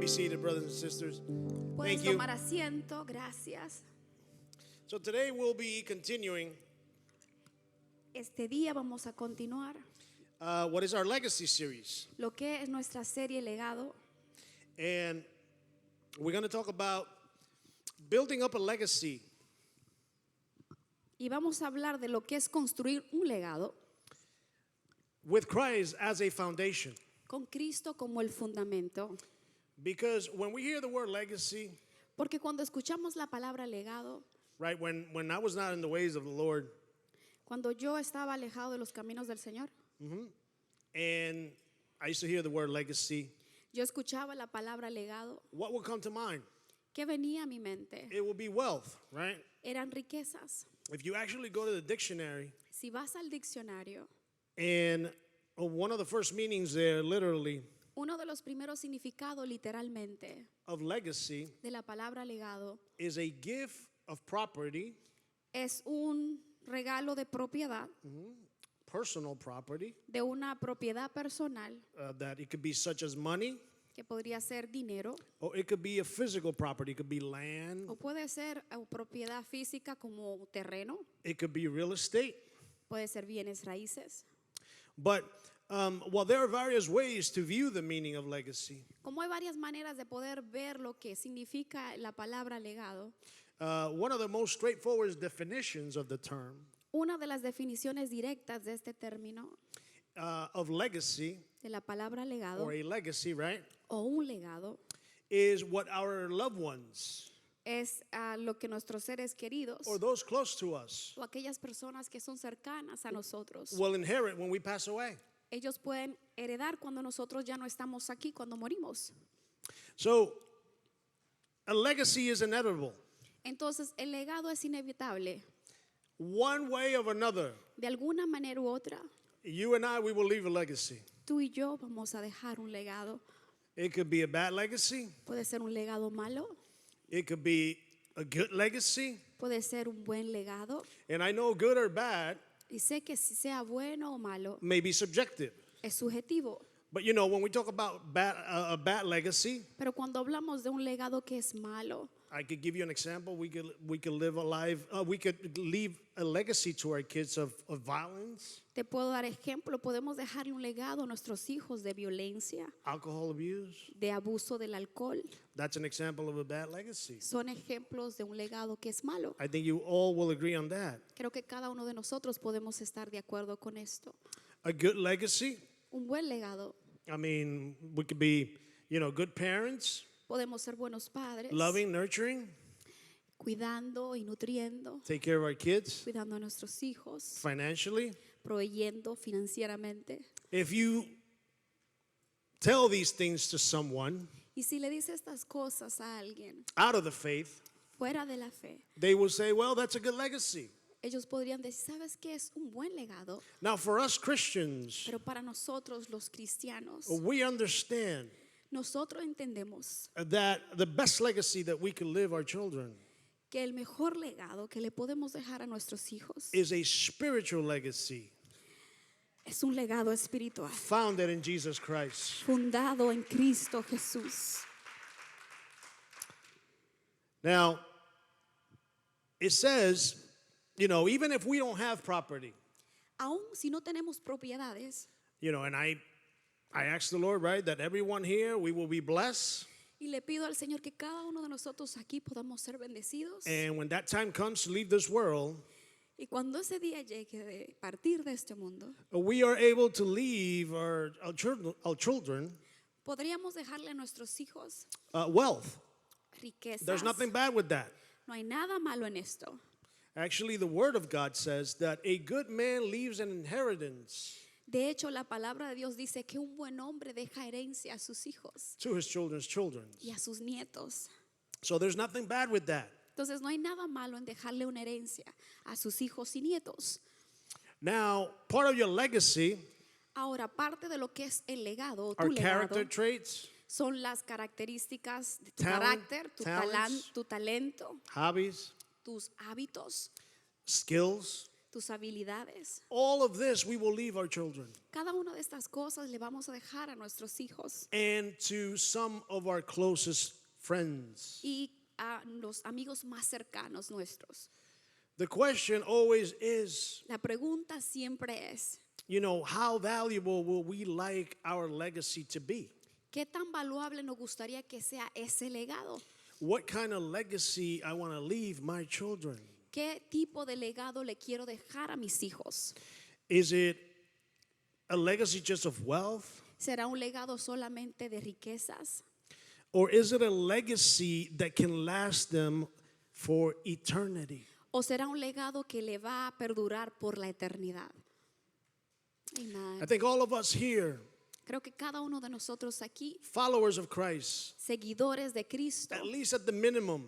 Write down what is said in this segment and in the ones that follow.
seated, brothers and sisters. Puedes Thank you. tomar asiento, gracias. So today we'll be continuing Este día vamos a continuar what is our legacy series. lo que es nuestra serie Legado. And we're going to talk about building up a legacy Y vamos a hablar de lo que es construir un legado with Christ as a foundation. con Cristo como el fundamento. Because when we hear the word legacy, Porque cuando escuchamos la palabra legado, right, when I was not in the ways of the Lord, cuando yo estaba alejado de los caminos del Señor, and I used to hear the word legacy, yo escuchaba la palabra legado. what would come to mind? ¿Qué venía a mi mente? It would be wealth, right? Eran riquezas. If you actually go to the dictionary, Si vas al diccionario, and one of the first meanings there, literally, uno de los primeros significados literalmente of legacy de la palabra legado is a gift of property, es un regalo de propiedad, personal property, de una propiedad personal, that it could be such as money, que podría ser dinero, or it could be a physical property. It could be land, o puede ser propiedad física como terreno, it could be real estate. puede ser bienes raíces. But while there are various ways to view the meaning of legacy, Como hay varias maneras de poder ver lo que significa la palabra legado, one of the most straightforward definitions of the term una de las definiciones directas de este término, of legacy, de la palabra legado, or a legacy, right, o un legado, is what our loved ones es lo que nuestros seres queridos or those close to us o aquellas personas que son cercanas a nosotros, will inherit when we pass away. ellos pueden heredar cuando nosotros ya no estamos aquí, cuando morimos. So, a legacy is inevitable. Entonces, el legado es inevitable. One way or another, De alguna manera u otra, you and I, we will leave a legacy. tú y yo vamos a dejar un legado. It could be a bad legacy. Puede ser un legado malo, It could be a good legacy. puede ser un buen legado. And I know good or bad Y sé que si sea bueno o malo, may be subjective. es subjetivo. But you know, when we talk about a bad legacy, Pero cuando hablamos de un legado que es malo, I could give you an example. We could live a life. We could leave a legacy to our kids of violence, te puedo dar ejemplo, podemos dejarle un legado a nuestros hijos de violencia, alcohol abuse. de abuso del alcohol. That's an example of a bad legacy. Son ejemplos de un legado que es malo. I think you all will agree on that. Creo que cada uno de nosotros podemos estar de acuerdo con esto. A good legacy, Un buen legado. I mean, we could be, good parents, Podemos ser buenos padres, loving, nurturing, cuidando y nutriendo, take care of our kids cuidando a nuestros hijos, financially. proveyendo financieramente. If you tell these things to someone Y si le dice estas cosas a alguien out of the faith, fuera de la fe, they will say, well, that's a good legacy. ellos podrían decir, ¿sabes qué? Es un buen legado. Now, for us Christians, Pero para nosotros los cristianos, we understand nosotros entendemos that the best legacy that we can leave our children que el mejor legado que le podemos dejar a nuestros hijos is a spiritual legacy es un legado espiritual, founded in Jesus Christ. fundado en Cristo Jesús. Now, it says, even if we don't have property, Aún si no tenemos propiedades, and I asked the Lord, right, that everyone here, we will be blessed. y le pido al Señor que cada uno de nosotros aquí podamos ser bendecidos. And when that time comes to leave this world, Y cuando ese día llegue de partir de este mundo, we are able to leave our children podríamos dejarle a nuestros hijos wealth. riquezas. There's nothing bad with that. No hay nada malo en esto. Actually, the Word of God says that a good man leaves an inheritance De hecho, la palabra de Dios dice que un buen hombre deja herencia a sus hijos to his children's children. y a sus nietos. So there's nothing bad with that. Entonces, no hay nada malo en dejarle una herencia a sus hijos y nietos. Now, part of your legacy Ahora, parte de lo que es el legado, o tu are legado, character traits, son las características de tu Talent, carácter, talents. tu talento, hobbies, tus hábitos, skills, tus habilidades. All of this we will leave our children Cada una de estas cosas le vamos a dejar a nuestros hijos and to some of our closest friends. y a los amigos más cercanos nuestros. The question always is, La pregunta siempre es, how valuable will we like our legacy to be? ¿qué tan valuable nos gustaría que sea ese legado? What kind of legacy I want to leave my children? ¿Qué tipo de legado le quiero dejar a mis hijos? Is it a legacy just of wealth? ¿Será un legado solamente de riquezas? Or is it a legacy that can last them for eternity? ¿O será un legado que le va a perdurar por la eternidad? Amen. I think all of us here, Creo que cada uno de nosotros aquí, followers of Christ, seguidores de Cristo, at least at the minimum,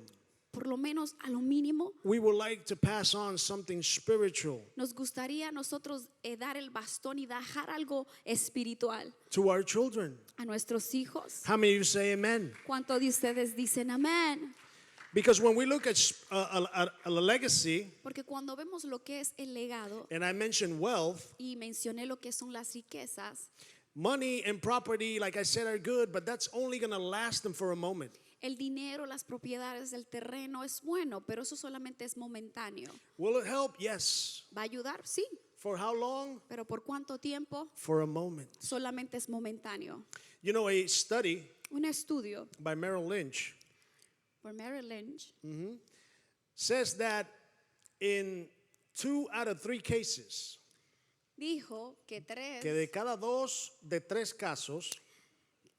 por lo menos a lo mínimo, we would like to pass on something spiritual nos gustaría a nosotros dar el bastón y dejar algo espiritual to our children. a nuestros hijos. How many of you say amen? ¿Cuántos de ustedes dicen amén? Because when we look at a legacy, Porque cuando vemos lo que es el legado and I mentioned wealth, y mencioné lo que son las riquezas, money and property, like I said, are good, but that's only going to last them for a moment. el dinero, las propiedades del terreno es bueno, pero eso solamente es momentáneo. Will it help? Yes. ¿Va a ayudar? Sí, For how long? pero ¿por cuánto tiempo? For a moment. Solamente es momentáneo. A study Un estudio by Merrill Lynch por Merrill Lynch says that in 2 out of 3 cases, dijo que que de cada 2 de 3 casos,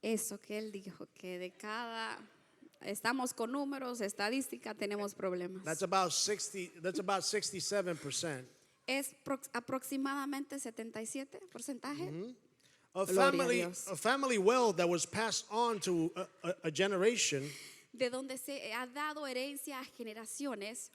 eso que él dijo, que de cada, estamos con números, estadística, tenemos problemas. that's about 67%. Es aproximadamente 77%. A Gloria a family, Dios. a family wealth that was passed on to a generation, De donde se ha dado herencia a generaciones,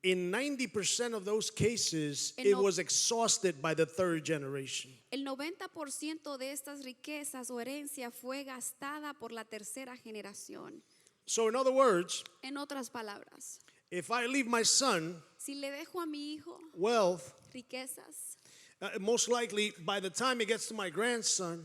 in 90% of those cases, En it no- was exhausted by the 3rd generation. el 90% de estas riquezas o herencia fue gastada por la tercera generación. So in other words, En otras palabras, if I leave my son si le dejo a mi hijo wealth, riquezas, most likely by the time it gets to my grandson,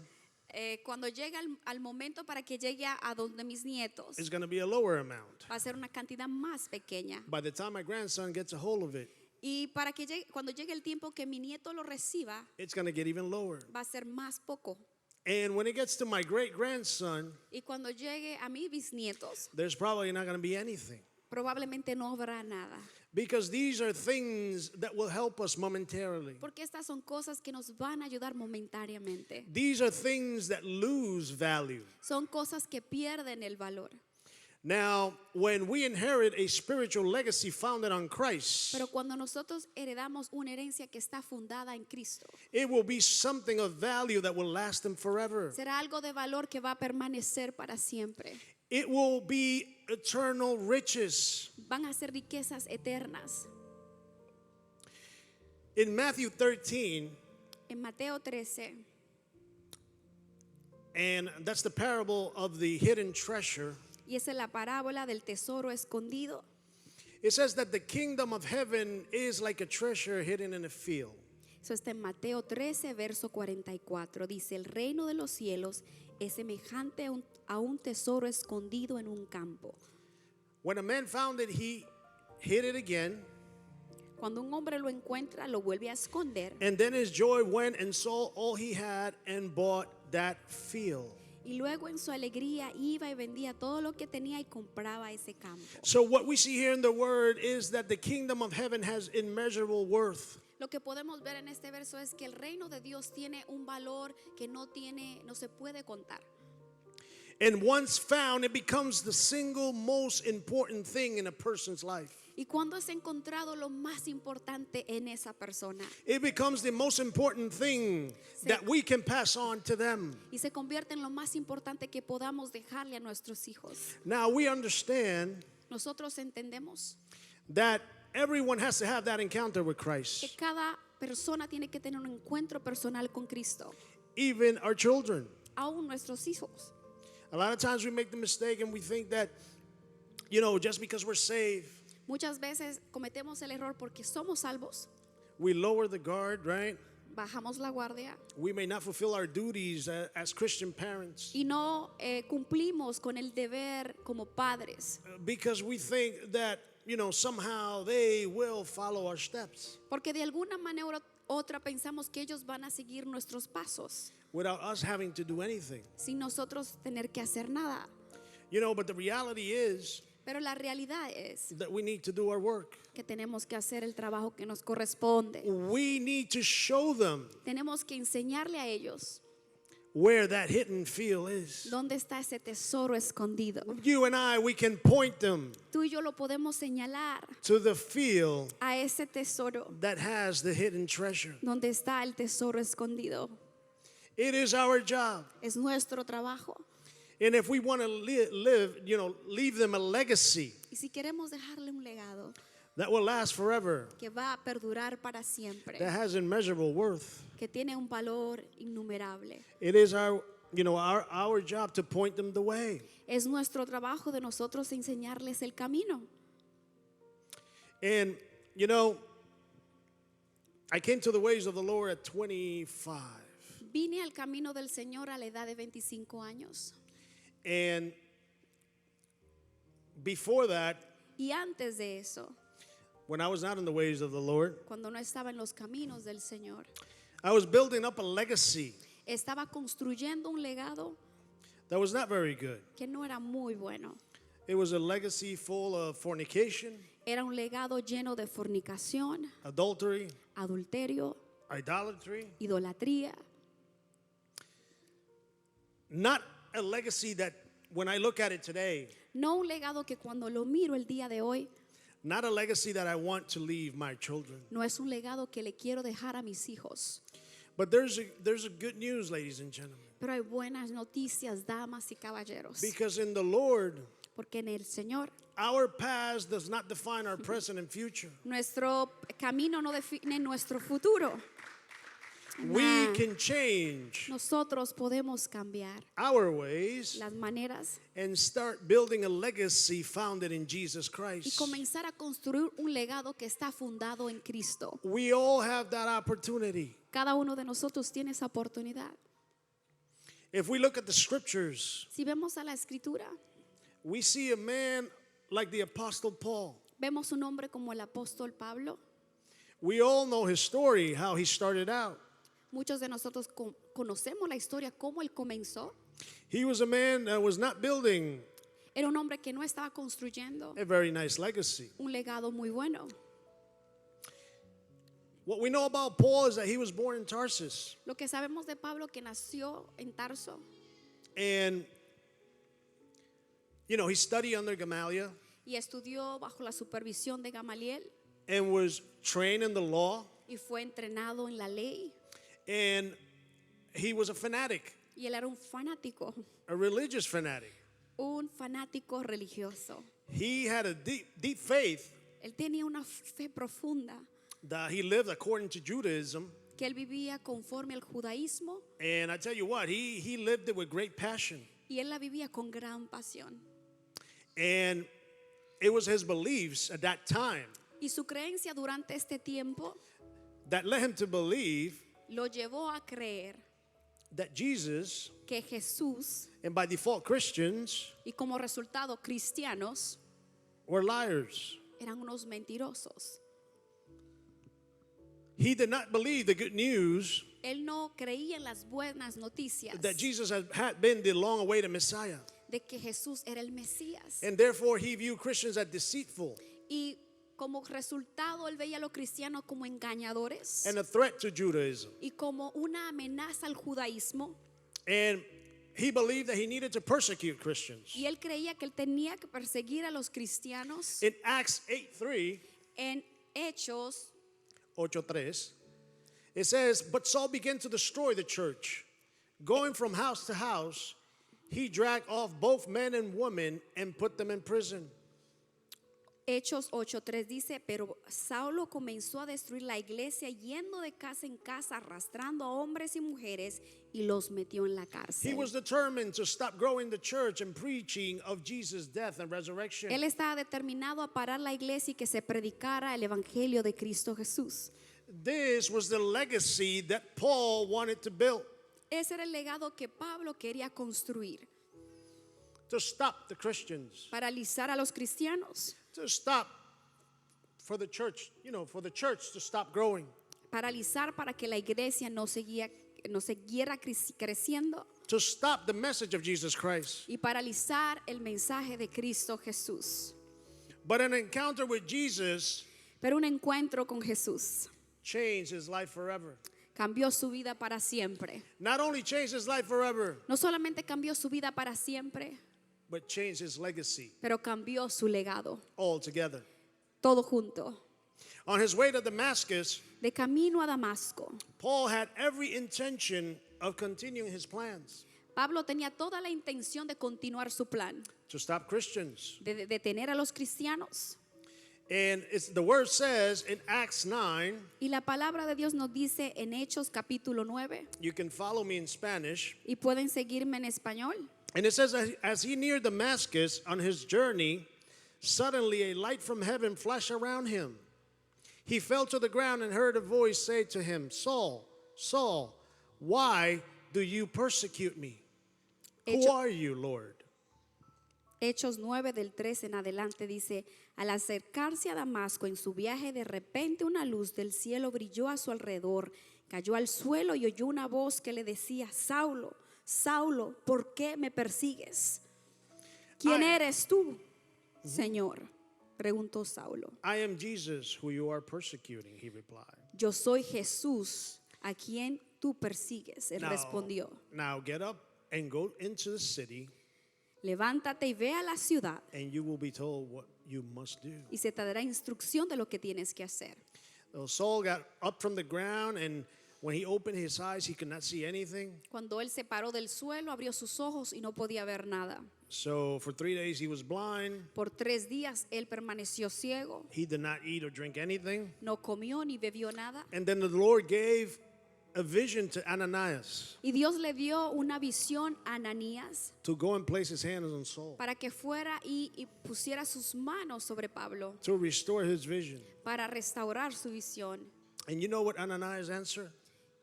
cuando llega al momento para que llegue a donde mis nietos, it's going to be a lower amount. va a ser una cantidad más pequeña. By the time my grandson gets a hold of it, Y para que cuando llegue el tiempo que mi nieto lo reciba, it's going to get even lower. va a ser más poco. And when it gets to my great grandson, Y cuando llegue a mis bisnietos, there's probably not going to be anything. probablemente no habrá nada. Because these are things that will help us momentarily. Porque estas son cosas que nos van a ayudar momentáneamente. These are things that lose value. Son cosas que pierden el valor. Now, when we inherit a spiritual legacy founded on Christ, Pero cuando nosotros heredamos una herencia que está fundada en Cristo, it will be something of value that will last them forever. será algo de valor que va a permanecer para siempre. It will be eternal riches. Van a ser riquezas eternas. In Matthew 13, En Mateo 13, and that's the parable of the hidden treasure, y esa es la parábola del tesoro escondido. it says that the kingdom of heaven is like a treasure hidden in a field. Eso está en Mateo 13, verso 44. Dice, el reino de los cielos es semejante a un tesoro escondido en un campo. When a man found it, he hid it again, Cuando un hombre lo encuentra, lo vuelve a esconder. and then his joy went and sold all he had and bought that field. Y luego en su alegría iba y vendía todo lo que tenía y compraba ese campo. So what we see here in the word is that the kingdom of heaven has immeasurable worth. Lo que podemos ver en este verso es que el reino de Dios tiene un valor que no se puede contar. And once found, it becomes the single most important thing in a person's life. Y cuando es encontrado lo más importante en esa persona It becomes the most important thing that we can pass on to them. y se convierte en lo más importante que podamos dejarle a nuestros hijos. Now we understand Nosotros entendemos that everyone has to have that encounter with que Christ, cada persona tiene que tener un encuentro personal con Cristo, even our children. aún nuestros hijos. A lot of times we make the mistake and we think that, just because we're saved, Muchas veces cometemos el error porque somos salvos, We lower the guard, right? bajamos la guardia We may not fulfill our duties as Christian parents y no cumplimos con el deber como padres, because we think that, somehow they will follow our steps porque de alguna manera u otra pensamos que ellos van a seguir nuestros pasos without us having to do anything. sin nosotros tener que hacer nada. But the reality is Pero la realidad es that we need to do our work. que tenemos que hacer el trabajo que nos corresponde. We need to show them Tenemos que enseñarle a ellos where that hidden field is. dónde está ese tesoro escondido. You and I, we can point them Tú y yo lo podemos señalar to the field a ese tesoro that has the hidden treasure. donde está el tesoro escondido. It is our job. Es nuestro trabajo. And if we want to leave them a legacy Y si queremos dejarle un legado that will last forever, que va a perdurar para siempre, that has immeasurable worth, que tiene un valor innumerable, it is our job to point them the way. es nuestro trabajo de nosotros enseñarles el camino. And, I came to the ways of the Lord at 25. Vine al camino del Señor a la edad de 25 años. And before that, Y antes de eso, when I was not in the ways of the Lord, cuando no estaba en los caminos del Señor, I was building up a legacy estaba construyendo un legado that was not very good. que no era muy bueno. It was a legacy full of fornication, Era un legado lleno de fornicación, adultery, adulterio, idolatry. idolatría. Not a legacy that when I look at it today, No un legado que cuando lo miro el día de hoy, not a legacy that I want to leave my children. no es un legado que le quiero dejar a mis hijos. But there's a good news, ladies and gentlemen. Pero hay buenas noticias, damas y caballeros. Because in the Lord, Porque en el Señor, our past does not define our present and future. nuestro camino no define nuestro futuro. We Nah. can change Nosotros podemos cambiar our ways las maneras and start building a legacy founded in Jesus y Christ. comenzar a construir un legado que está fundado en Cristo. We all have that opportunity. Cada uno de nosotros tiene esa oportunidad. If we look at the scriptures, Si vemos a la escritura, we see a man like the Apostle Paul. vemos un hombre como el apóstol Pablo. We all know his story, how he started out. Muchos de nosotros conocemos la historia, cómo él comenzó. He was a man that was not building Era un hombre que no estaba construyendo a very nice legacy. un legado muy bueno. What we know about Paul is that he was born in Tarsus. Lo que sabemos de Pablo que nació en Tarso And, he studied under Gamaliel y estudió bajo la supervisión de Gamaliel and was trained in the law. y fue entrenado en la ley. And he was a fanatic, Y él era un fanático, a religious fanatic. un fanático religioso. He had a deep faith Él tenía una fe profunda, that he lived according to Judaism. que él vivía conforme al judaísmo And I tell you what, he lived it with great passion. y él la vivía con gran pasión. And it was his beliefs at that time Y su creencia durante este tiempo that led him to believe lo llevó a creer that Jesus, que Jesús and by default Christians, y como resultado cristianos were liars. eran unos mentirosos. He did not believe the good news Él no creía en las buenas noticias that Jesus had been the long-awaited Messiah. de que Jesús era el Mesías. And therefore he viewed Christians as deceitful Y como resultado él veía a los cristianos como engañadores and a threat to Judaism. y como una amenaza al judaísmo. And he believed that he needed to persecute Christians. Y él creía que él tenía que perseguir a los cristianos. In Acts 8:3, En Hechos 8:3, it says, "But Saul began to destroy the church. Going from house to house, he dragged off both men and women and put them in prison." Hechos 8:3 dice, pero Saulo comenzó a destruir la iglesia yendo de casa en casa, arrastrando a hombres y mujeres y los metió en la He cárcel. was determined to stop growing the church and preaching of Jesus' death and resurrection. Él estaba determinado a parar la iglesia y que se predicara el evangelio de Cristo Jesús. This was the legacy that Paul wanted to build, Ese era el legado que Pablo quería construir, to stop the Christians, paralizar a los cristianos, to stop for the church, for the church to stop growing, paralizar para que la iglesia no siguiera creciendo to stop the message of Jesus Christ. y paralizar el mensaje de Cristo Jesús. But an encounter with Jesus Pero un encuentro con Jesús changed his life forever. cambió su vida para siempre. Not only changed his life forever, No solamente cambió su vida para siempre, but changed his legacy pero cambió su legado, altogether. todo junto. On his way to Damascus, De camino a Damasco, Paul had every intention of continuing his plans Pablo tenía toda la intención de continuar su plan, to stop Christians. de detener a los cristianos. And the word says in Acts 9, Y la palabra de Dios nos dice en Hechos capítulo 9, you can follow me in Spanish, y pueden seguirme en español. and it says, as he neared Damascus on his journey, suddenly a light from heaven flashed around him. He fell to the ground and heard a voice say to him, Saul, Saul, why do you persecute me? Who Hecho- are you, Lord? Hechos 9 del 3 en adelante dice, al acercarse a Damasco en su viaje, de repente una luz del cielo brilló a su alrededor, cayó al suelo y oyó una voz que le decía, Saulo, Saulo, ¿por qué me persigues? ¿Quién Ay. eres tú, Señor? Preguntó Saulo. I am Jesus who you are persecuting, he replied. Yo soy Jesús, a quien tú persigues. Él respondió, Now get up and go into the city, levántate y ve a la ciudad and you will be told what you must do. y se te dará instrucción de lo que tienes que hacer. So Saul got up from the ground, and when he opened his eyes, he could not see anything. Cuando él se paró del suelo, abrió sus ojos y no podía ver nada. So for 3 days he was blind. Por 3 días él permaneció ciego, He did not eat or drink anything. no comió ni bebió nada. And then the Lord gave a vision to Ananias Y Dios le dio una visión a Ananías to go and place his hands on Saul, para que fuera y pusiera sus manos sobre Pablo to restore his vision. para restaurar su visión. And you know what Ananias answered?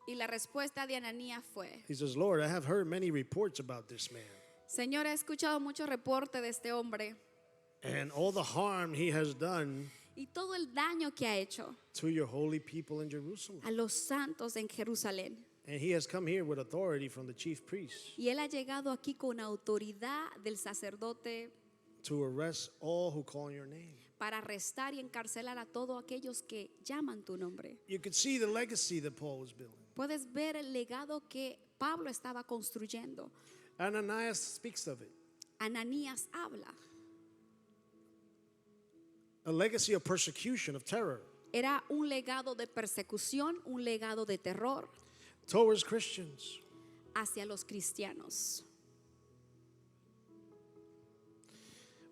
Y la respuesta de Ananías fue, He says, Lord, I have heard many reports about this man Señor, he escuchado mucho reporte de este hombre and all the harm he has done y todo el daño que ha hecho to your holy people in Jerusalem. a los santos en Jerusalén. And he has come here with authority from the chief priests Y él ha llegado aquí con autoridad del sacerdote to arrest all who call on your name. para arrestar y encarcelar a todos aquellos que llaman tu nombre. You could see the legacy that Paul was building. Puedes ver el legado que Pablo estaba construyendo. Ananias speaks of it. Ananías habla. A legacy of persecution, of terror Era un legado de persecución, un legado de terror towards Christians. hacia los cristianos.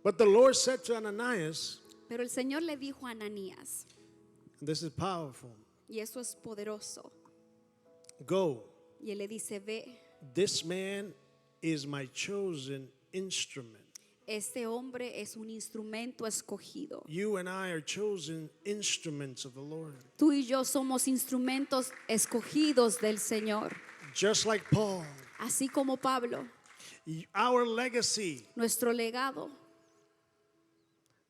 But the Lord said to Ananias, Pero el Señor le dijo a Ananías, and this is powerful, y eso es poderoso, go. y él le dice, ve, This man is my chosen instrument. este hombre es un instrumento escogido. You and I are chosen instruments of the Lord. Tú y yo somos instrumentos escogidos del Señor. Just like Paul, Así como Pablo, our legacy nuestro legado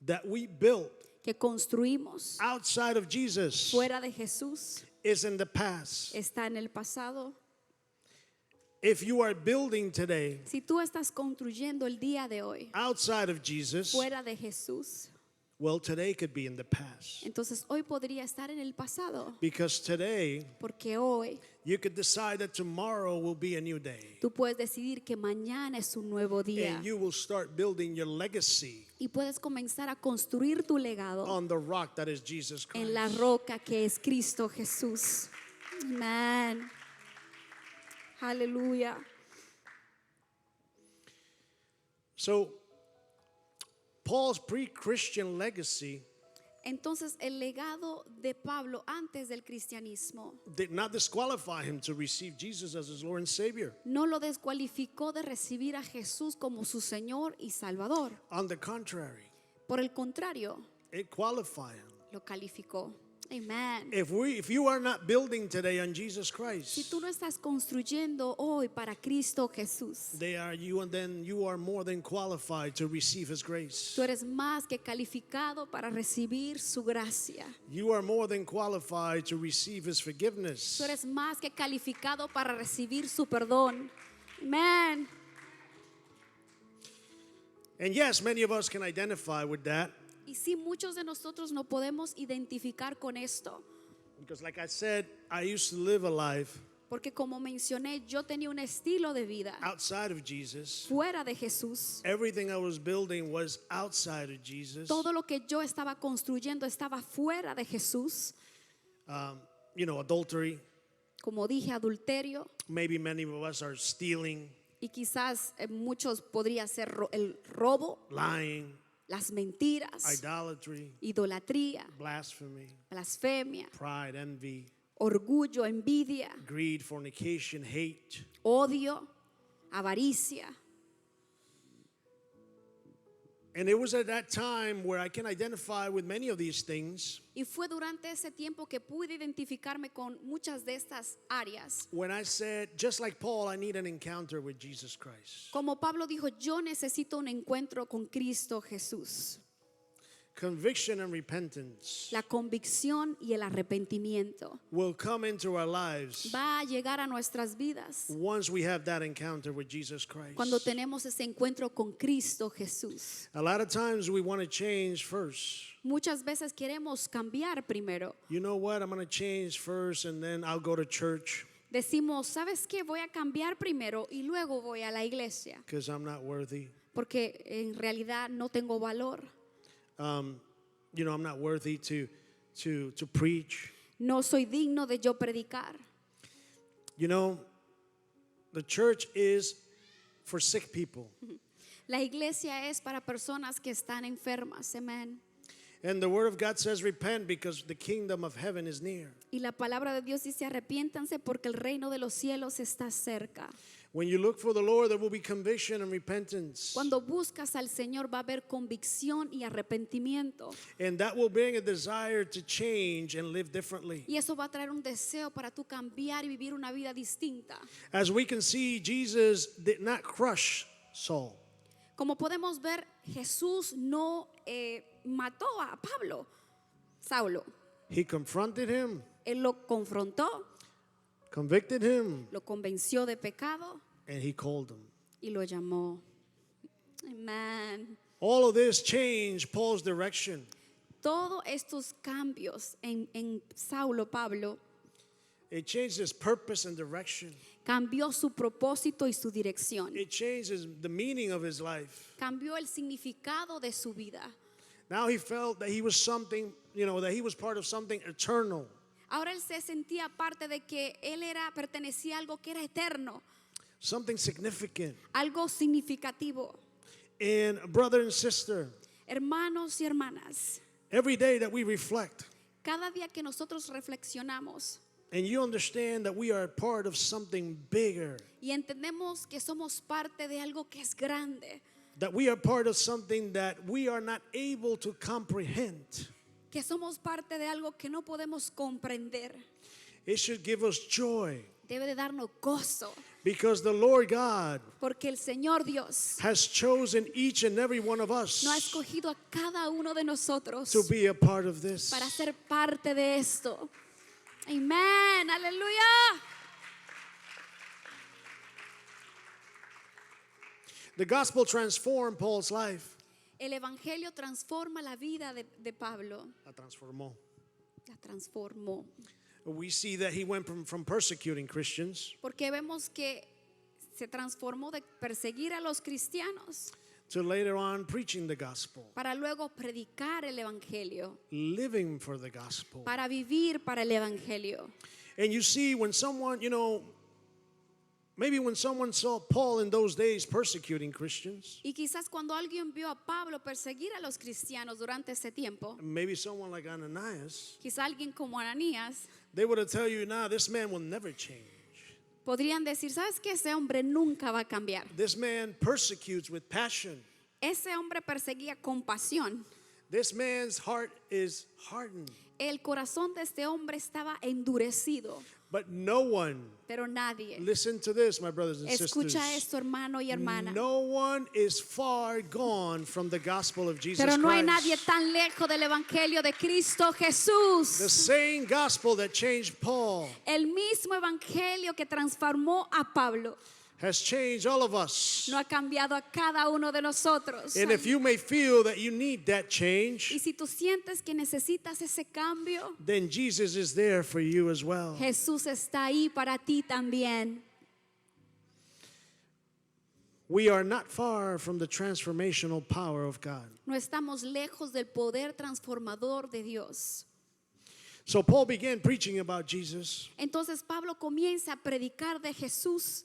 that we built que construimos outside of Jesus fuera de Jesús is in the past. está en el pasado. If you are building today Si tú estás construyendo el día de hoy outside of Jesus, fuera de Jesús, well, today could be in the past. entonces hoy podría estar en el pasado, Because today, porque hoy you could decide that tomorrow will be a new day. tú puedes decidir que mañana es un nuevo día And you will start building your legacy y puedes comenzar a construir tu legado on the rock that is Jesus en la Christ. roca que es Cristo Jesús. Amén. Aleluya. So, Paul's pre-Christian legacy Entonces el legado de Pablo antes del cristianismo did not disqualify him to receive Jesus as his Lord and Savior. no lo descualificó de recibir a Jesús como su Señor y Salvador. On the contrary, Por el contrario, it qualified him. lo calificó. Amen. If you are not building today on Jesus Si Christ, tú no estás construyendo hoy para Cristo Jesús, they are you, and then you are more than qualified to receive his grace. tú eres más que calificado para recibir su gracia. You are more than qualified to receive his forgiveness. Tú eres más que calificado para recibir su perdón. Amen. And yes, many of us can identify with that Y sí, muchos de nosotros no podemos identificar con esto, because, like I said, I used to live a life porque como mencioné, yo tenía un estilo de vida outside of Jesus. fuera de Jesús. Everything I was building was outside of Jesus. Todo lo que yo estaba construyendo estaba fuera de Jesús. Adultery. Como dije, adulterio, Maybe many of us are stealing, y quizás muchos podría ser el robo, lying, las mentiras, idolatry, idolatría, blasphemy, blasfemia, pride, envy, orgullo, envidia, greed, fornication, hate. odio, avaricia. And it was at that time where I can identify with many of these things Y fue durante ese tiempo que pude identificarme con muchas de estas áreas. when I said, just like Paul, I need an encounter with Jesus Christ. Como Pablo dijo, yo necesito un encuentro con Cristo Jesús. Conviction and repentance La convicción y el arrepentimiento will come into our lives va a llegar a nuestras vidas once we have that encounter with Jesus Christ. cuando tenemos ese encuentro con Cristo Jesús. A lot of times we want to change first. Muchas veces queremos cambiar primero. You know what? I'm going to change first and then I'll go to church Decimos, ¿sabes qué? Voy a cambiar primero y luego voy a la iglesia, because I'm not worthy. porque en realidad no tengo valor. I'm not worthy to preach. No soy digno de yo predicar. You know, the church is for sick people. La iglesia es para personas que están enfermas. Amén. And the word of God says repent because the kingdom of heaven is near. Y la palabra de Dios dice, arrepiéntanse porque el reino de los cielos está cerca. When you look for the Lord, there will be conviction and repentance. Cuando buscas al Señor va a haber convicción y arrepentimiento. And that will bring a desire to change and live differently. Y eso va a traer un deseo para tú cambiar y vivir una vida distinta. As we can see, Jesus did not crush Saul. Como podemos ver, Jesús no mató a Pablo, Saulo. He confronted him, Él lo confrontó, convicted him, lo convenció de pecado and he called him. y lo llamó. Amén. All of this changed Paul's direction. Todos estos cambios en Saulo, Pablo, It changed his purpose and direction. cambió su propósito y su dirección. It changed the meaning of his life. Cambió el significado de su vida. Now he felt that he was something, that he was part of something eternal. Ahora él se sentía parte de que él pertenecía a algo que era eterno, Something significant. algo significativo. And brother and sister, Hermanos y hermanas, every day that we reflect cada día que nosotros reflexionamos and you understand that we are part of something bigger, y entendemos que somos parte de algo que es grande, that we are part of something that we are not able to comprehend, que somos parte de algo que no podemos comprender, it should give us joy debe de darnos gozo, because the Lord God porque el Señor Dios has chosen each and every one of us no ha escogido a cada uno de nosotros to be a part of this. para ser parte de esto. Amén, aleluya. The gospel transformed Paul's life. El evangelio transforma la vida de Pablo, La transformó. la transformó. We see that he went from persecuting Christians Porque vemos que se transformó de perseguir a los cristianos to later on preaching the gospel, para luego predicar el evangelio, living for the gospel. para vivir para el evangelio. And you see when someone, maybe when someone saw Paul in those days persecuting Christians, Y quizás cuando alguien vio a Pablo perseguir a los cristianos durante ese tiempo, maybe someone like Ananias, quizá alguien como Ananías, they would have tell you, nah, this man will never change. podrían decir, ¿sabes qué? Ese hombre nunca va a cambiar. This man persecutes with passion. Ese hombre perseguía con pasión. This man's heart is hardened. El corazón de este hombre estaba endurecido, But no one, pero nadie. listen to this, my brothers and Escucha sisters. esto, hermano y hermana. No one is far gone from the gospel of Jesus Pero no hay nadie Christ. tan lejos del evangelio de Cristo The Jesús. same gospel that changed Paul El mismo evangelio que transformó a Pablo has changed all of us. no ha cambiado a cada uno de nosotros. And if you may feel that you need that Y change, si tú sientes que necesitas ese cambio, then Jesus is there for you as well. Jesús está ahí para ti también. We are not far from the transformational power of God. No estamos lejos del poder transformador de Dios. So Paul began preaching about Jesus Entonces Pablo comienza a predicar de Jesús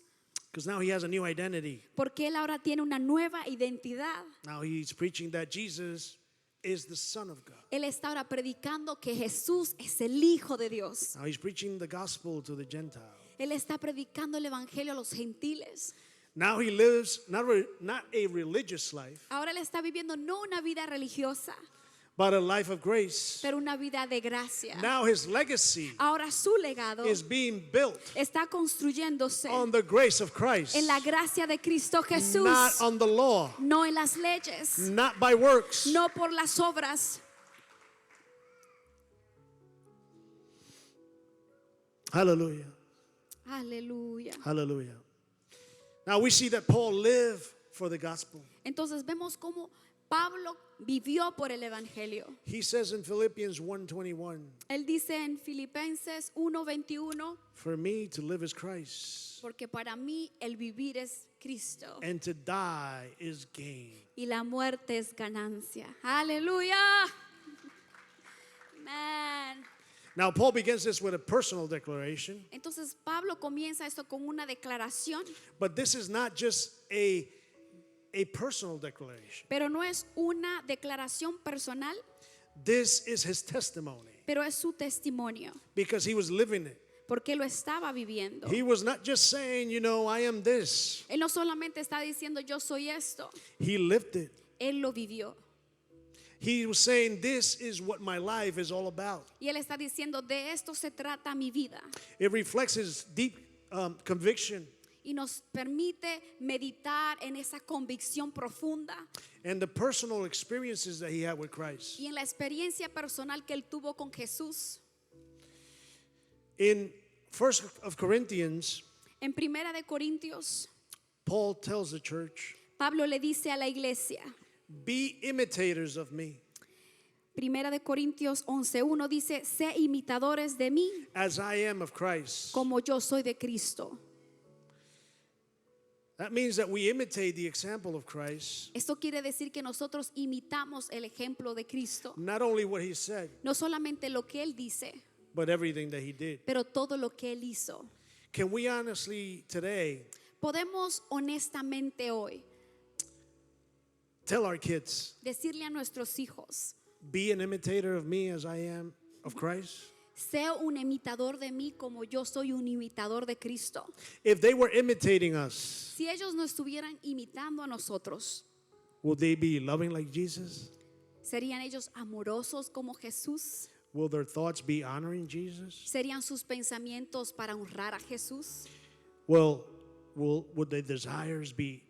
because now he has a new identity. porque él ahora tiene una nueva identidad. Now he's preaching that Jesus is the Son of God. Él está ahora predicando que Jesús es el Hijo de Dios. Now he's preaching the gospel to the Gentiles. Él está predicando el evangelio a los gentiles. Now he lives not a religious life, Ahora él está viviendo no una vida religiosa, but a life of grace. pero una vida de gracia. Now his legacy Ahora su legado is being built está construyéndose on the grace of Christ, en la gracia de Cristo Jesús, not on the law, no en las leyes, not by works. no por las obras. Hallelujah. Aleluya. Hallelujah. Now we see that Paul lived for the gospel. Entonces vemos cómo Pablo vivió por el evangelio. He says in Philippians 1:21, Él dice en Filipenses 1:21, for me to live is Christ, porque para mí el vivir es Cristo and to die is gain. y la muerte es ganancia. Aleluya. Amén. Now Paul begins this with a personal declaration, Entonces Pablo comienza esto con una declaración, but this is not just a personal declaration. pero no es una declaración personal, This is his testimony pero es su testimonio, because he was living it. porque lo estaba viviendo. He was not just saying, you know, I am this. Él no solamente está diciendo yo soy esto, He lived it. él lo vivió. He was saying, this is what my life is all about. Y él está diciendo de esto se trata mi vida. It reflects his deep conviction Y nos permite meditar en esa convicción profunda and the personal experiences that he had with Christ. y en la experiencia personal que él tuvo con Jesús. In 1 of Corinthians, En Primera de Corintios, Paul tells the church, Pablo le dice a la iglesia, be imitators of me Primera de Corintios 11:1 dice, sé imitadores de mí as I am of Christ. como yo soy de Cristo. That means that we imitate the example of Christ, Esto quiere decir que nosotros imitamos el ejemplo de Cristo, not only what he said, no solamente lo que él dice, but everything that he did. pero todo lo que él hizo. Can we honestly today Podemos honestamente hoy tell our kids, decirle a nuestros hijos, be an imitator of me as I am of Christ? sé un imitador de mí como yo soy un imitador de Cristo. If they were imitating us, Si ellos no estuvieran imitando a nosotros, will they be loving like Jesus? ¿serían ellos amorosos como Jesús? Will their thoughts be honoring Jesus? ¿Serían sus pensamientos para honrar a Jesús? Would their desires be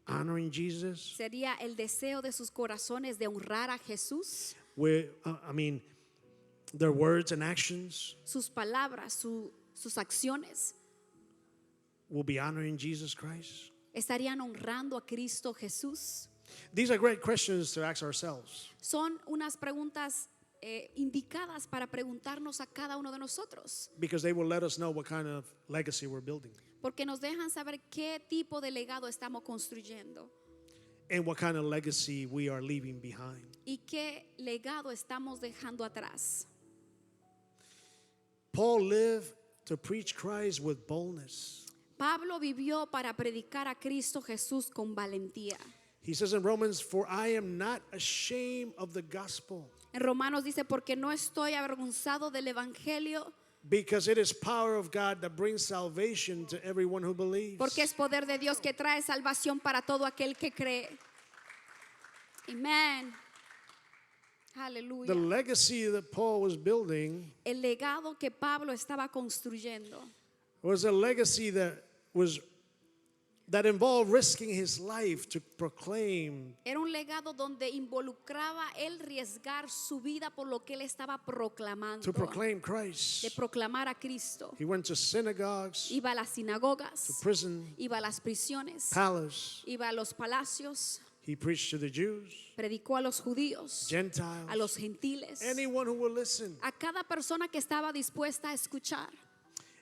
honoring Jesus? ¿Sería el deseo de sus corazones de honrar a Jesús? Their words and actions Sus palabras, sus acciones, will be honoring Jesus Christ? ¿estarían honrando a Cristo Jesús? These are great questions to ask ourselves. Son unas preguntas indicadas para preguntarnos a cada uno de nosotros, Because they will let us know what kind of legacy we're building porque nos dejan saber qué tipo de legado estamos construyendo and what kind of legacy we are leaving behind. y qué legado estamos dejando atrás. Paul lived to preach Christ with boldness. Pablo vivió para predicar a Cristo Jesús con valentía. He says in Romans, "For I am not ashamed of the gospel, En Romanos dice, porque no estoy avergonzado del evangelio, because it is power of God that brings salvation to everyone who believes." porque es poder de Dios que trae salvación para todo aquel que cree. Amén. Aleluya. The legacy that Paul was building El legado que Pablo estaba construyendo was a legacy that involved risking his life to proclaim, era un legado donde involucraba el riesgar su vida por lo que él estaba proclamando, to proclaim de Christ. proclamar a Cristo. He went to synagogues, Iba a las to sinagogas, prison, iba a las prisiones, palace. iba a los palacios, He preached to the Jews, predicó a los judíos, a Gentiles, los gentiles, anyone who will listen. a cada persona que estaba dispuesta a escuchar.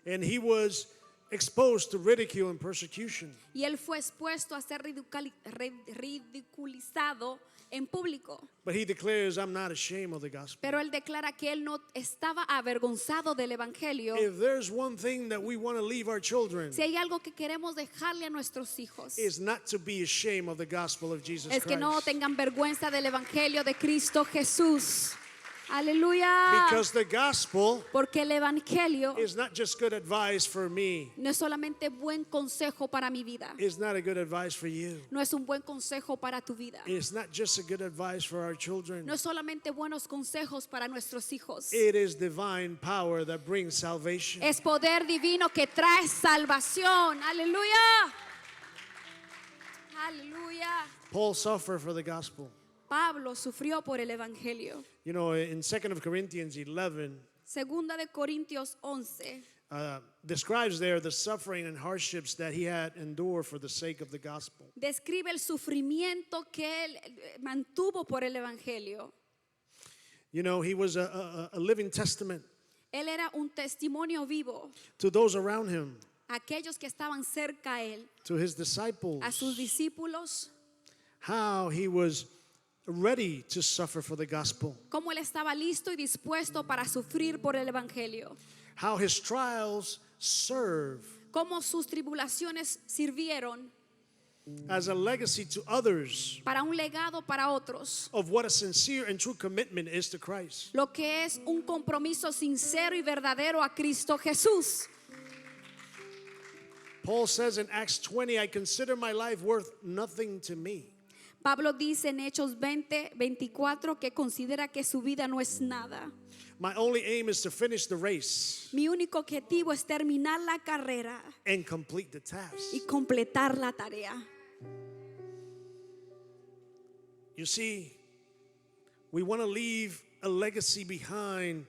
And he was exposed to ridicule and persecution. Y él fue expuesto a ser ridiculizado en público. But he declares, "I'm not ashamed of the gospel." Pero él declara que él no estaba avergonzado del evangelio. If there's one thing that we want to leave our children, Si hay algo que queremos dejarle a nuestros hijos, is not to be ashamed of the gospel of Jesus es que no Christ. tengan vergüenza del evangelio de Cristo Jesús. Aleluya. Because the gospel Porque el evangelio is not just good advice for me. no es solamente buen consejo para mi vida. It's not a good advice for you. No es un buen consejo para tu vida. It's not just a good advice for our children. No es solamente buenos consejos para nuestros hijos. It is divine power that brings salvation. Es poder divino que trae salvación. Aleluya. Aleluya. Paul suffered for the gospel. Pablo sufrió por el evangelio. You know, in 2 Corinthians 11, Segunda de Corintios 11 describes there the suffering and hardships that he had endured for the sake of the gospel. describe el sufrimiento que él mantuvo por el evangelio. You know, he was a living testament Él era un testimonio vivo to those around him, a aquellos que estaban cerca a él, to his disciples, a sus discípulos, how he was ready to suffer for the gospel, cómo él estaba listo y dispuesto para sufrir por el evangelio, how his trials serve cómo sus tribulaciones sirvieron as a legacy to others para un legado para otros, of what a sincere and true commitment is to Christ. lo que es un compromiso sincero y verdadero a Cristo Jesús. Paul says in Acts 20, "I consider my life worth nothing to me." Pablo dice en Hechos 20:24 que considera que su vida no es nada. My only aim is to finish the race Mi único objetivo es terminar la carrera and complete the task. y completar la tarea. You see, we want to leave a legacy behind,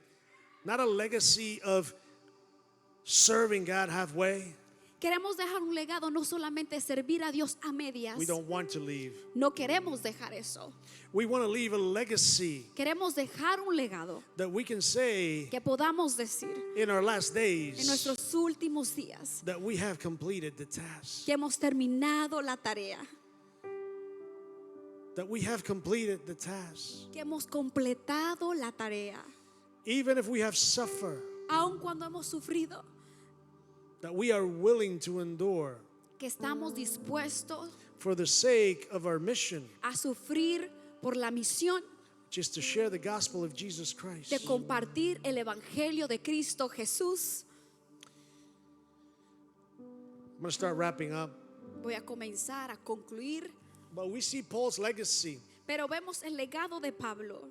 not a legacy of serving God halfway. Queremos dejar un legado, no solamente servir a Dios a medias. We don't want to leave. No queremos dejar eso. We want to leave a legacy Queremos dejar un legado that we can say que podamos decir in our last en days nuestros últimos días that we have completed the task, que hemos terminado la tarea, that we have completed the task. que hemos completado la tarea, Even if we have suffered, aun cuando hemos sufrido, that we are willing to endure que estamos dispuestos for the sake of our mission, a sufrir por la misión which is to share the gospel of Jesus Christ. de compartir el evangelio de Cristo Jesús. I'm going to start wrapping up. Voy a comenzar a concluir, But we see Paul's legacy, pero vemos el legado de Pablo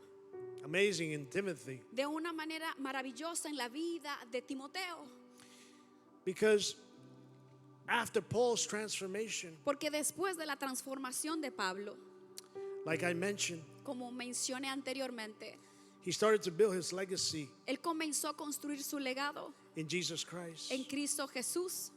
amazing in Timothy, de una manera maravillosa en la vida de Timoteo, because after Paul's transformation, porque después de la transformación de Pablo, like I mentioned, como mencioné anteriormente, he started to build his legacy él comenzó a construir su legado in Jesus Christ. en Cristo Jesús.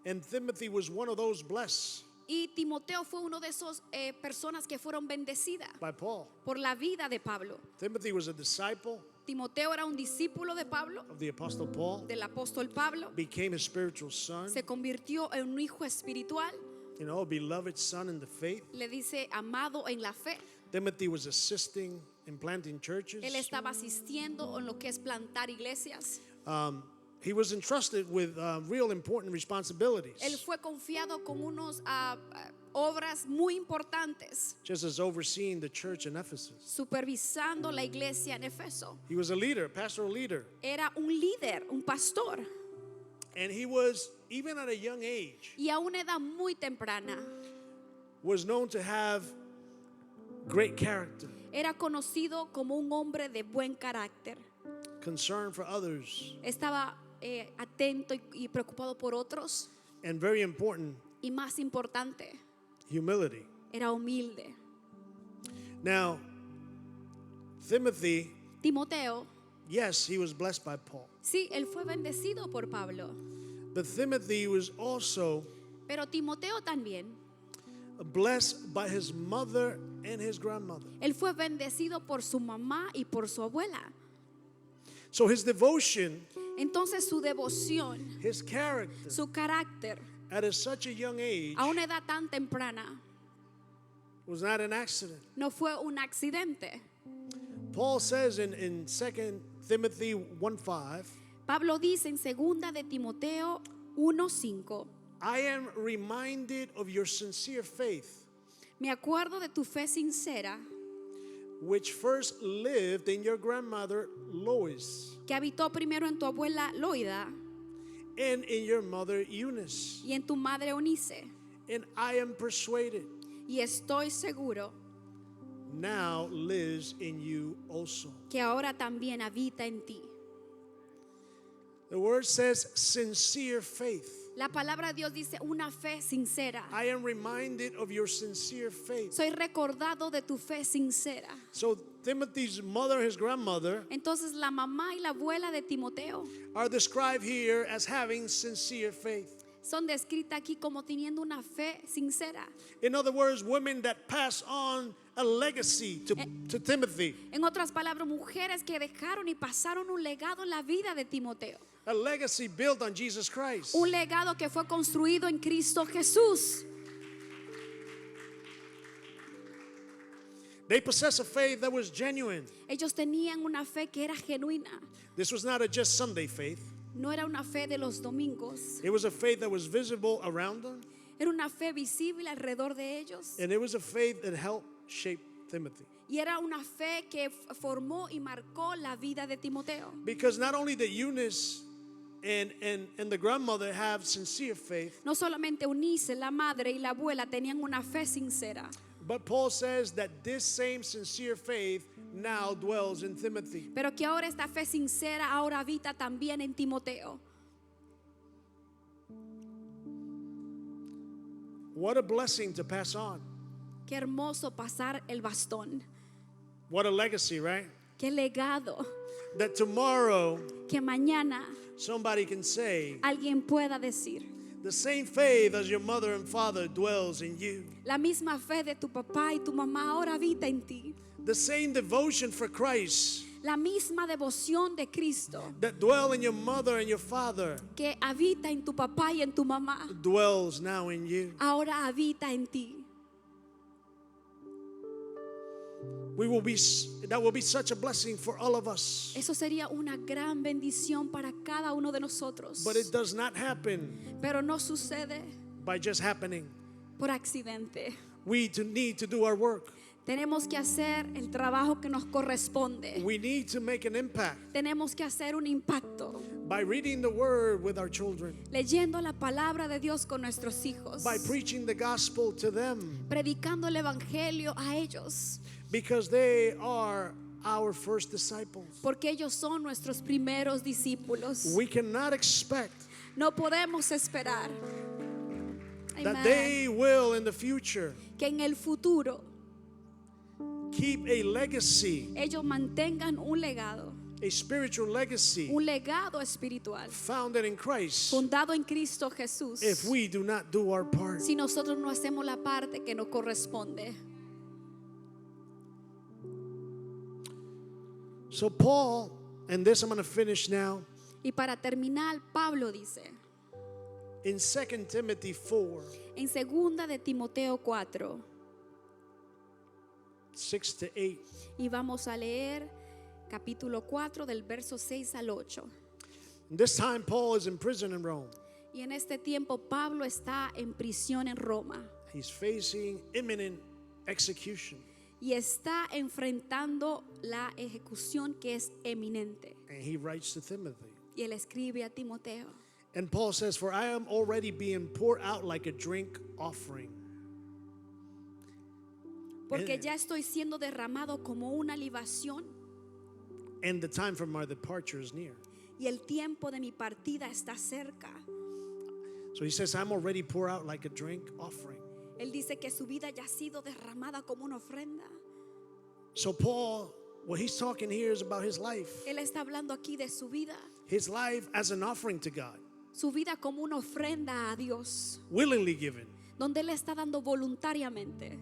And Timothy was one of those blessed Y Timoteo fue uno de esos personas que fueron bendecidas by Paul. por la vida de Pablo. Timothy was a disciple Timoteo era un discípulo de Pablo, of the Apostle Paul, del apóstol Pablo. became his spiritual son, Se convirtió en un hijo espiritual. you know, a beloved son in the faith. Le dice amado en la fe. Timothy was assisting in planting churches. Él estaba asistiendo en lo que es plantar iglesias. he was entrusted with real important responsibilities, Él fue confiado con unos obras muy importantes, just as overseeing the church in Ephesus. supervisando la iglesia en Efeso. He was a leader, pastoral leader, Era un líder, un pastor, and he was, even at a young age, y a una edad muy temprana was known to have great character, era conocido como un hombre de buen carácter. concern for others, Estaba atento y preocupado por otros, and very important, y más importante, humility. era humilde. Now, Timothy, Timoteo, yes, he was blessed by Paul, sí, él fue bendecido por Pablo, but Timothy was also pero Timoteo también, blessed by his mother and his grandmother. él fue bendecido por su mamá y por su abuela. So his devotion, Entonces su devoción, his character, su carácter, at such a young age, a una edad tan temprana, was not an accident. no fue un accidente. Paul says in 2 Timothy 1:5, Pablo dice en 2 de Timoteo 1:5, I am reminded of your sincere faith, me acuerdo de tu fe sincera which first lived in your grandmother Lois que habitó primero en tu abuela Loida and in your mother Eunice. y en tu madre Eunice, And I am persuaded y estoy seguro now lives in you also. que ahora también habita en ti. The word says sincere faith. La palabra de Dios dice una fe sincera. I am reminded of your sincere faith. Soy recordado de tu fe sincera. So Timothy's mother, his grandmother, Entonces la mamá y la abuela de Timoteo are described here as having sincere faith. son descritas aquí como teniendo una fe sincera. In other words, women that pass on a legacy to Timothy, En otras palabras, mujeres que dejaron y pasaron un legado en la vida de Timoteo. a legacy built on Jesus Christ. Un legado que fue construido en Cristo Jesús. They possess a faith that was genuine. Ellos tenían una fe que era genuina. This was not a just Sunday faith. No era una fe de los domingos. It was a faith that was visible around them, Era una fe visible alrededor de ellos. and it was a faith that helped shape Timothy. Y era una fe que formó y marcó la vida de Timoteo. Because not only did Eunice and the grandmother have sincere faith, No solamente Eunice, la madre y la abuela tenían una fe sincera, but Paul says that this same sincere faith now dwells in Timothy. pero que ahora esta fe sincera ahora habita también en Timoteo. What a blessing to pass on. Qué hermoso pasar el bastón. What a legacy, right? Qué legado. That tomorrow Que mañana somebody can say, alguien pueda decir, the same faith as your mother and father dwells in you. la misma fe de tu papá y tu mamá ahora habita en ti. The same devotion for Christ La misma devoción de Cristo that dwell in your mother and your father que habita en tu papá y en tu mamá dwells now in you. ahora habita en ti. That will be such a blessing for all of us. Eso sería una gran bendición para cada uno de nosotros. But it does not happen Pero no sucede by just happening. por accidente. We need to do our work. Tenemos que hacer el trabajo que nos corresponde. We need to make an impact Tenemos que hacer un impacto by reading the word with our children, leyendo la palabra de Dios con nuestros hijos, by preaching the gospel to them, predicando el evangelio a ellos, because they are our first disciples. porque ellos son nuestros primeros discípulos. We cannot expect No podemos esperar that Amen, they will in the future que en el futuro keep a legacy, ellos mantengan un legado, a spiritual legacy un legado espiritual founded in Christ, fundado en Cristo Jesús, if we do not do our part. si nosotros no hacemos la parte que nos corresponde. So Paul, and this I'm going to finish now, Y para terminar, Pablo dice in 2 Timothy 4, en 2 de Timoteo 4, 6 to 8, y vamos a leer capítulo 4 del verso 6 al 8. This time Paul is in prison in Rome. Y en este tiempo Pablo está en prisión en Roma He's facing imminent execution. y está enfrentando la ejecución que es eminente. And he writes to Timothy. Y él escribe a Timoteo. And Paul says, "For I am already being poured out like a drink offering." Porque ya estoy siendo derramado como una libación And the time for my departure is near. y el tiempo de mi partida está cerca. So he says, I'm already poured out like a drink offering. Él dice que su vida ya ha sido derramada como una ofrenda. So Paul, what he's talking here is about his life. Él está hablando aquí de su vida, His life as an offering to God, su vida como una ofrenda a Dios, willingly given. donde él está dando voluntariamente,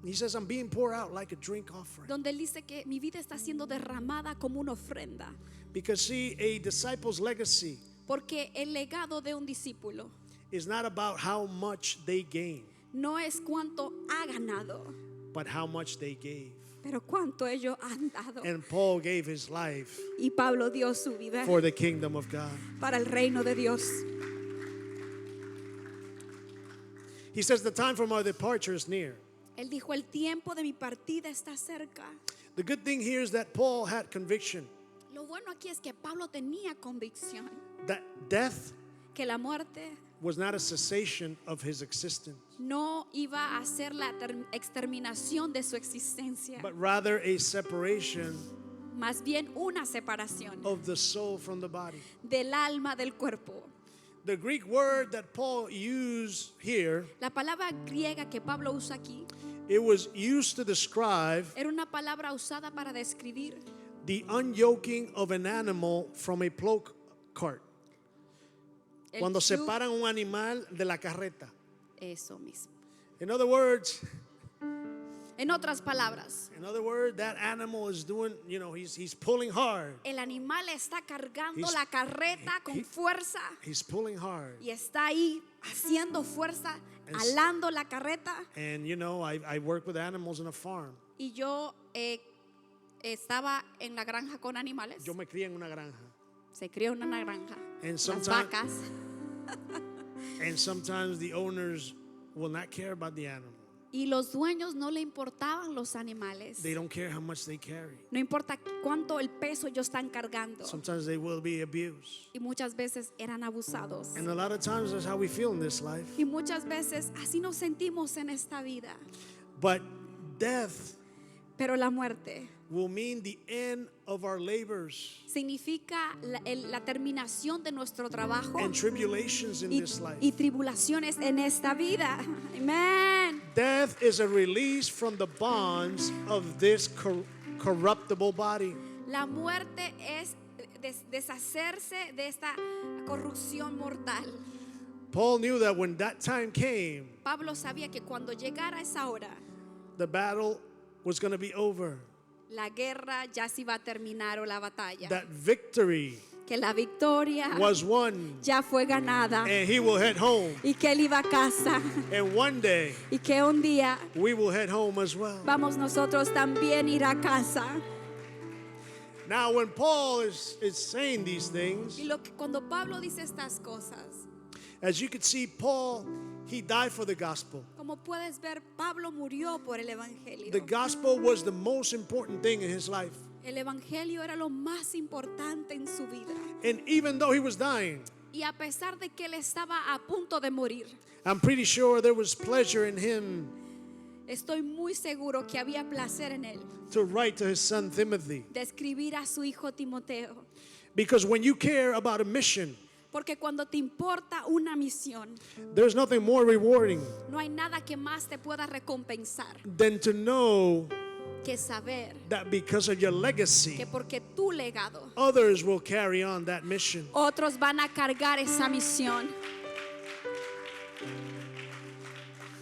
He says, I'm being poured out like a drink offering. donde él dice que mi vida está siendo derramada como una ofrenda. Because see, a disciple's legacy Porque el legado de un discípulo is not about how much they gain, no es cuánto ha ganado, but how much they gave. pero cuánto ellos han dado. And Paul gave his life Y Pablo dio su vida for the kingdom of God. para el reino de Dios. He says, the time for my departure is near. Él dijo, el tiempo de mi partida está cerca. The good thing here is that Paul had conviction Lo bueno aquí es que Pablo tenía convicción that death que la muerte was not a cessation of his existence, no iba a ser la exterminación de su existencia, but rather a separation más bien una separación of the soul from the body. del alma del cuerpo. The Greek word that Paul used here, La palabra griega que Pablo usa aquí it was used to describe era una palabra usada para describir the unyoking of an animal from a plough cart. el Cuando yugo- separan un animal de la carreta. eso mismo. In other words, En otras palabras, that animal is doing, he's pulling hard. el animal está cargando He's- la carreta con he- fuerza He's pulling hard. y está ahí haciendo fuerza, And- alando la carreta. And I work with animals in a farm. Y yo estaba en la granja con animales. Yo me crié en una granja. Se crió en una granja. And Las sometimes, vacas. and sometimes the owners will not care about the animal. Y los dueños no le importaban los animales. They don't care how much they carry. No importa cuánto el peso ellos están cargando. Sometimes they will be abused. Y muchas veces eran abusados. And a lot of times that's how we feel in this life. Y muchas veces así nos sentimos en esta vida. But death Pero la muerte will mean the end of our labors significa la terminación de nuestro trabajo and tribulations in y, this life. y tribulaciones en esta vida. Amén. Death is a release from the bonds of this corruptible body. La muerte es deshacerse de esta corrupción mortal. Paul knew that when that time came, Pablo sabía que cuando llegara esa hora, the battle was going to be over. la guerra ya se iba a terminar o la batalla. That victory Que la victoria was won, ya fue ganada and he will head home. y que él iba a casa And one day y que un día we will head home as well. vamos nosotros también ir a casa. Now, when Paul is saying these things, Y cuando Pablo dice estas cosas, as you can see, Paul, he died for the gospel. como puedes ver, Pablo murió por el evangelio. The gospel was the most important thing in his life. El evangelio era lo más importante en su vida. And even though he was dying, Y a pesar de que él estaba a punto de morir, I'm pretty sure there was pleasure in him estoy muy seguro que había placer en él to write to his son Timothy. de escribir a su hijo Timoteo. Because when you care about a mission, Porque cuando te importa una misión, there's nothing more rewarding no hay nada que más te pueda recompensar than to know que saber that because of your legacy, que porque tu legado, others will carry on that mission. otros van a cargar esa misión.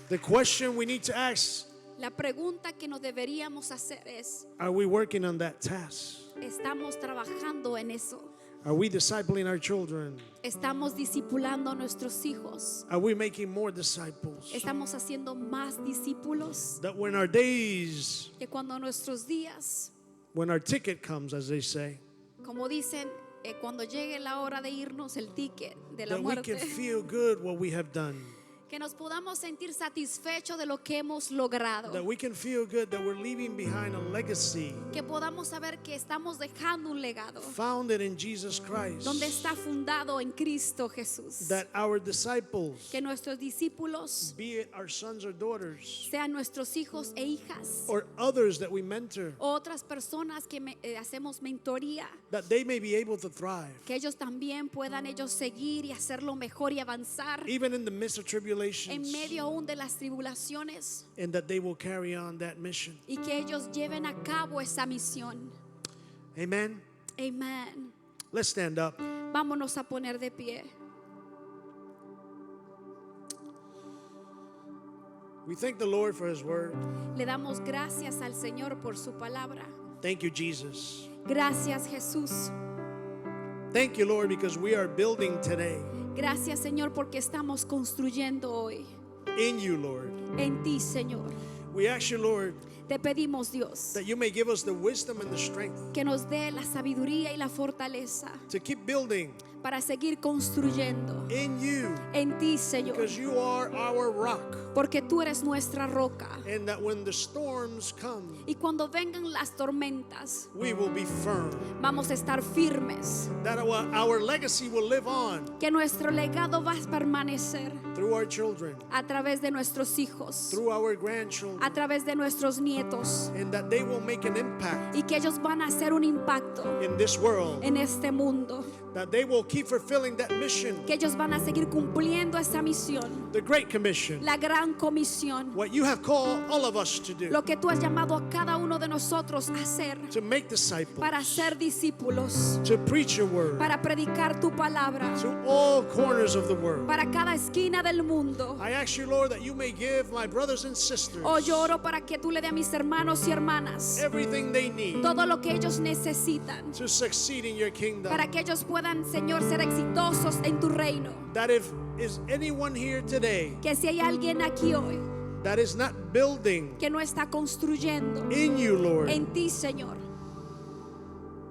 The question we need to ask, La pregunta que nos deberíamos hacer es, are we working on that task? ¿estamos trabajando en eso? Are we discipling our children? ¿Estamos discipulando a nuestros hijos? Are we making more disciples? ¿Estamos haciendo más discípulos? That when our days, Que cuando nuestros días, when our ticket comes, as they say, como dicen cuando llegue la hora de irnos, el ticket de la that we muerte, can feel good what we have done, que nos podamos sentir satisfechos de lo que hemos logrado, that we can feel good that we're leaving behind a legacy que podamos saber que estamos dejando un legado founded in Jesus Christ, donde está fundado en Cristo Jesús, that our disciples, que nuestros discípulos be it our sons or daughters sean nuestros hijos e hijas or others that we mentor, o otras personas que hacemos mentoría, that they may be able to thrive que ellos también puedan ellos seguir y hacerlo mejor y avanzar even in the midst of tribulations, en medio aún de las tribulaciones, and that they will carry on that mission. y que ellos lleven a cabo esa misión. Amen. Amén. Let's stand up. Vámonos a poner de pie. We thank the Lord for His word. Le damos gracias al Señor por su palabra. Thank you, Jesus. Gracias, Jesús. Thank you, Lord, because we are building today Gracias, Señor, porque estamos construyendo hoy in you, Lord. en ti, Señor. We ask you, Lord, Te pedimos, Dios, that you may give us the wisdom and the strength que nos dé la sabiduría y la fortaleza to keep building para seguir construyendo in you, en ti, Señor, because you are our rock. porque tú eres nuestra roca. And that when the storms come, Y cuando vengan las tormentas, we will be firm. vamos a estar firmes, That our legacy will live on que nuestro legado va a permanecer through our children, a través de nuestros hijos, through our grandchildren, a través de nuestros nietos, and that they will make an impact y que ellos van a hacer un impacto in this world, en este mundo, that they will keep fulfilling that mission, que ellos van a seguir cumpliendo esa misión, the Great Commission, la gran comisión, what you have called all of us to do, lo que tú has llamado a cada uno de nosotros a hacer, to make disciples, para ser discípulos, to preach your word para predicar tu palabra, to all corners of the world. para cada esquina del mundo. I ask you, Lord, that you may give my brothers and sisters Oh, yo oro para que tú le des a mis hermanos y hermanas everything they need todo lo que ellos necesitan, to succeed in your kingdom. para que ellos puedan, Señor, ser exitosos en tu reino. That if is anyone here today Que si hay alguien aquí hoy that is not building que no está construyendo in you, Lord, en ti, Señor,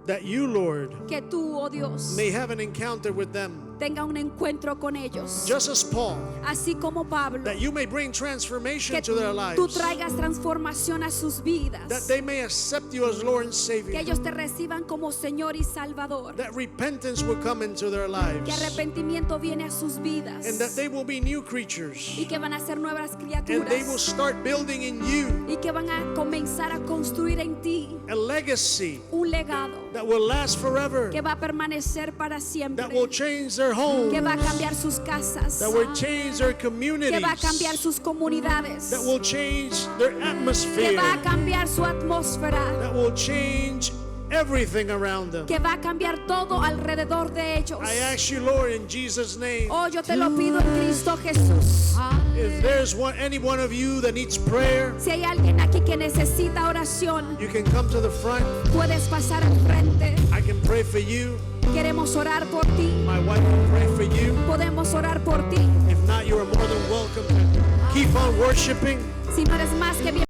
that you, Lord, que tú, oh Dios, may have an encounter with them, tenga un encuentro con ellos, just as Paul, así como Pablo, that you may bring transformation que to their tú lives, traigas transformación a sus that vidas, they may accept you as Lord and que Savior, ellos te reciban como Señor y Salvador, that repentance will come into their que lives, arrepentimiento viene a sus vidas, and that they will be new creatures, y que van a ser nuevas and they will criaturas, start building in you y que van a comenzar a construir en ti a legacy un legado that will last forever, que va a permanecer para that siempre, will change their homes, que va a cambiar sus casas, that will change their que communities, va a cambiar sus comunidades, that will change their que atmosphere, va a cambiar su atmósfera, that will change everything around them. que va a cambiar todo alrededor de ellos. I ask you, Lord, in Jesus' name, Oh, yo te lo pido en Cristo Jesús. if there's any one of you that needs prayer, Si hay alguien aquí que necesita oración, you can come to the front. puedes pasar al frente. I can pray for you. Queremos orar por ti. My wife can pray for you. Podemos orar por ti. If not, you are more than welcome to keep on worshiping. Si no eres más que bien